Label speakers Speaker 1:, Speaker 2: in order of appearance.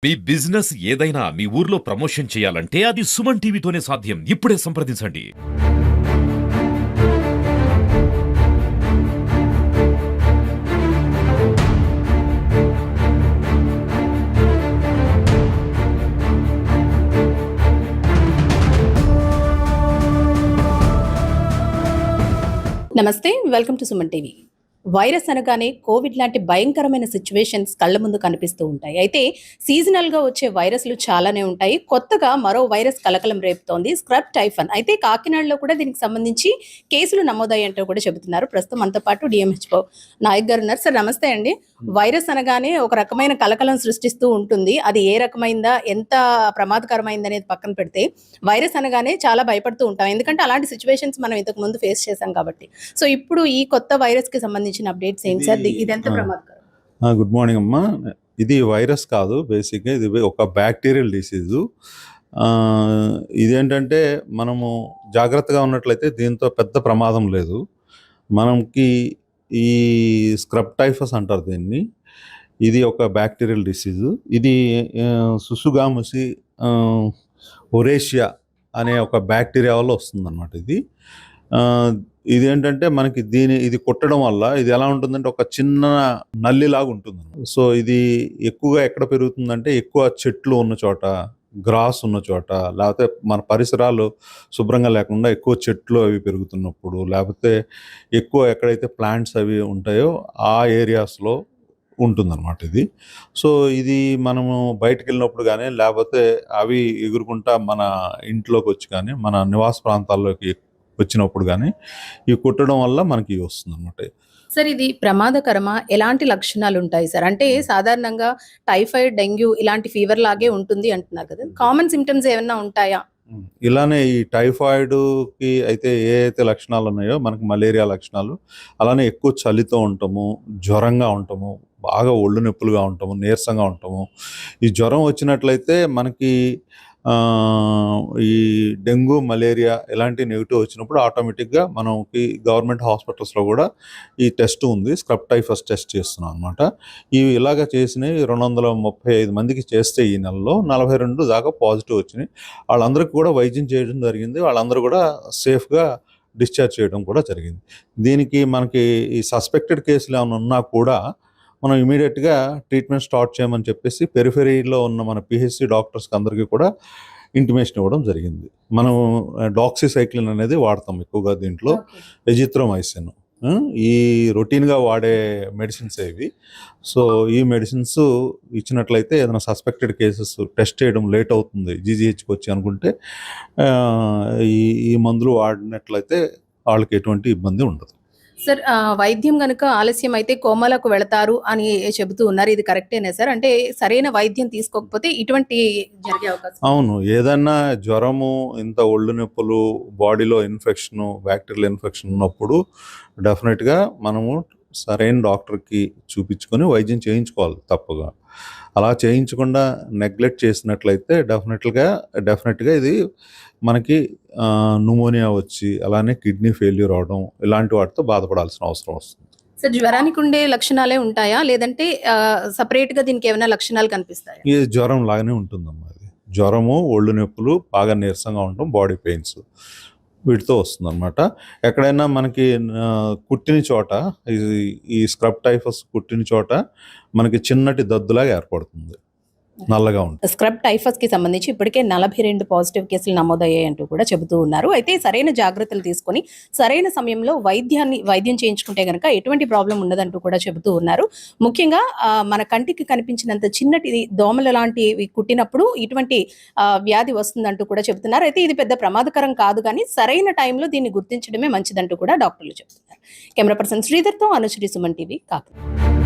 Speaker 1: మీ business ఏదైనా మీ ఊర్లో promotion చేయాలంటే అది సుమన్ టీవీతోనే సాధ్యం. ఇప్పుడే సంప్రదించండి.
Speaker 2: నమస్తే, welcome to Suman TV. Virus అనగానే కోవిడ్ లాంటి భయంకరమైన సిచ్యువేషన్స్ కళ్ళ ముందు కనిపిస్తూ ఉంటాయి. అయితే సీజనల్గా వచ్చే వైరస్లు చాలానే ఉంటాయి. కొత్తగా మరో వైరస్ కలకలం రేపుతోంది, స్క్రబ్ టైఫన్. అయితే కాకినాడలో కూడా దీనికి సంబంధించి కేసులు నమోదయ్యంటూ కూడా చెబుతున్నారు. ప్రస్తుతం మనతో పాటు డిఎంహెచ్ఓ నాయక్ గారు ఉన్నారు. సార్ నమస్తే అండి. వైరస్ అనగానే ఒక రకమైన కలకలం సృష్టిస్తూ ఉంటుంది. అది ఏ రకమైందా, ఎంత ప్రమాదకరమైంది అనేది పక్కన పెడితే వైరస్ అనగానే చాలా భయపడుతూ ఉంటాం. ఎందుకంటే అలాంటి సిచ్యువేషన్స్ మనం ఇంతకు ముందు ఫేస్ చేసాం కాబట్టి. సో ఇప్పుడు ఈ కొత్త వైరస్ కి సంబంధించిన అప్డేట్స్ ఏంటి సార్? ఇది ఎంత ప్రమాదకరం?
Speaker 3: గుడ్ మార్నింగ్ అమ్మా. ఇది వైరస్ కాదు, బేసిక్గా ఇది ఒక బ్యాక్టీరియల్ డిసీజు. ఇదేంటంటే మనము జాగ్రత్తగా ఉన్నట్లయితే దీంతో పెద్ద ప్రమాదం లేదు. మనకి ఈ స్క్రబ్ టైఫస్ అంటారు దీన్ని. ఇది ఒక బ్యాక్టీరియల్ డిసీజు. ఇది సుసుగాముసి ఒరేషియా అనే ఒక బ్యాక్టీరియా వల్ల వస్తుందన్నమాట. ఇదేంటంటే మనకి ఇది కుట్టడం వల్ల ఇది ఎలా ఉంటుందంటే ఒక చిన్న నల్లిలాగా ఉంటుంది. సో ఇది ఎక్కువగా ఎక్కడ పెరుగుతుందంటే ఎక్కువ చెట్లు ఉన్న చోట, గ్రాస్ ఉన్న చోట, లేకపోతే మన పరిసరాలు శుభ్రంగా లేకుండా ఎక్కువ చెట్లు అవి పెరుగుతున్నప్పుడు, లేకపోతే ఎక్కువ ఎక్కడైతే ప్లాంట్స్ అవి ఉంటాయో ఆ ఏరియాస్లో ఉంటుందన్నమాట ఇది. సో ఇది మనము బయటకు వెళ్ళినప్పుడు కానీ, లేకపోతే అవి ఎగురుకుంటా మన ఇంట్లోకి వచ్చి కానీ, మన నివాస ప్రాంతాల్లోకి వచ్చినప్పుడు కానీ ఇవి కుట్టడం వల్ల మనకి వస్తుంది అనమాట.
Speaker 2: సార్ ఇది ప్రమాదకరమా? ఎలాంటి లక్షణాలు ఉంటాయి సార్? అంటే సాధారణంగా టైఫాయిడ్, డెంగ్యూ ఇలాంటి ఫీవర్ లాగే ఉంటుంది అంటున్నారు కదా, కామన్ సిమ్టమ్స్ ఏమైనా ఉంటాయా?
Speaker 3: ఇలానే ఈ టైఫాయిడ్కి అయితే ఏ అయితే లక్షణాలు ఉన్నాయో మనకి మలేరియా లక్షణాలు, అలానే ఎక్కువ చలితో ఉంటాము, జ్వరంగా ఉంటాము, బాగా ఒళ్ళు నొప్పులుగా ఉంటాము, నీరసంగా ఉంటాము. ఈ జ్వరం వచ్చినట్లయితే మనకి ఈ డెంగ్యూ, మలేరియా ఇలాంటి నెగిటివ్ వచ్చినప్పుడు ఆటోమేటిక్గా మనకి గవర్నమెంట్ హాస్పిటల్స్లో కూడా ఈ టెస్ట్ ఉంది, స్క్రబ్ టైఫస్ టెస్ట్ చేస్తున్నాం అనమాట. ఇవి ఇలాగ చేసినవి 235 మందికి చేస్తే ఈ నెలలో 42 దాకా పాజిటివ్ వచ్చినాయి. వాళ్ళందరికీ కూడా వైద్యం చేయడం జరిగింది. వాళ్ళందరూ కూడా సేఫ్గా డిశ్చార్జ్ చేయడం కూడా జరిగింది. దీనికి మనకి ఈ సస్పెక్టెడ్ కేసులు ఏమైనా ఉన్నా కూడా మనం ఇమీడియట్గా ట్రీట్మెంట్ స్టార్ట్ చేయమని చెప్పేసి పెరిఫెరీలో ఉన్న మన పిహెచ్సి డాక్టర్స్కి అందరికీ కూడా ఇంటిమేషన్ ఇవ్వడం జరిగింది. మనం డాక్సిసైక్లిన్ అనేది వాడతాం ఎక్కువగా దీంట్లో, ఎజిత్రోమైసిన్. ఈ రొటీన్గా వాడే మెడిసిన్స్ ఇవి. సో ఈ మెడిసిన్స్ ఇచ్చినట్లయితే ఏదైనా సస్పెక్టెడ్ కేసెస్ టెస్ట్ చేయడం లేట్ అవుతుంది జీజీహెచ్కి వచ్చి అనుకుంటే ఈ మందులు వాడినట్లయితే వాళ్ళకి ఎటువంటి ఇబ్బంది ఉండదు.
Speaker 2: సార్ వైద్యం కనుక ఆలస్యం అయితే కోమాలకు వెళతారు అని చెబుతూ ఉన్నారు. ఇది కరెక్టేనా సార్? అంటే సరైన వైద్యం తీసుకోకపోతే ఇటువంటి జరిగే అవకాశం?
Speaker 3: అవును, ఏదన్నా జ్వరము, ఇంత ఒళ్ళు నొప్పులు, బాడీలో ఇన్ఫెక్షను, బ్యాక్టీరియల్ ఇన్ఫెక్షన్ ఉన్నప్పుడు డెఫినెట్గా మనము సరైన డాక్టర్కి చూపించుకొని వైద్యం చేయించుకోవాలి తప్పగా. అలా చేయించకుండా నెగ్లెక్ట్ చేసినట్లయితే డెఫినెట్గా ఇది మనకి న్యూమోనియా వచ్చి, అలానే కిడ్నీ ఫెయిల్యూర్ అవడం, ఇలాంటి వాటితో బాధపడాల్సిన అవసరం వస్తుంది.
Speaker 2: సార్ జ్వరానికి ఉండే లక్షణాలే ఉంటాయా, లేదంటే సపరేట్గా దీనికి ఏమైనా లక్షణాలు కనిపిస్తాయా?
Speaker 3: ఇది జ్వరం లాగానే ఉంటుందమ్మా. ఇది జ్వరము, ఒళ్ళు నొప్పులు, బాగా నీరసంగా ఉండటం, బాడీ పెయిన్స్ వీటితో వస్తుంది అనమాట. ఎక్కడైనా మనకి కుట్టిన చోట, ఈ స్క్రబ్ టైఫస్ కుట్టిన చోట మనకి చిన్నటి దద్దులాగా ఏర్పడుతుంది, నల్లగా ఉంటుంది.
Speaker 2: స్క్రబ్ టైఫస్ కి సంబంధించి ఇప్పటికే 42 పాజిటివ్ కేసులు నమోదయ్యాయంటూ కూడా చెబుతూ ఉన్నారు. అయితే సరైన జాగ్రత్తలు తీసుకొని సరైన సమయంలో వైద్యం చేయించుకుంటే కనుక ఎటువంటి ప్రాబ్లం ఉండదంటూ కూడా చెబుతూ ఉన్నారు. ముఖ్యంగా మన కంటికి కనిపించినంత చిన్నటి దోమల లాంటివి కుట్టినప్పుడు ఇటువంటి వ్యాధి వస్తుందంటూ కూడా చెబుతున్నారు. అయితే ఇది పెద్ద ప్రమాదకరం కాదు, కానీ సరైన టైంలో దీన్ని గుర్తించడమే మంచిదంటూ కూడా డాక్టర్లు చెబుతున్నారు. కెమెరా పర్సన్ శ్రీధర్తో అనుశ్రీ, సుమన్ టీవీ, కాకినాడ.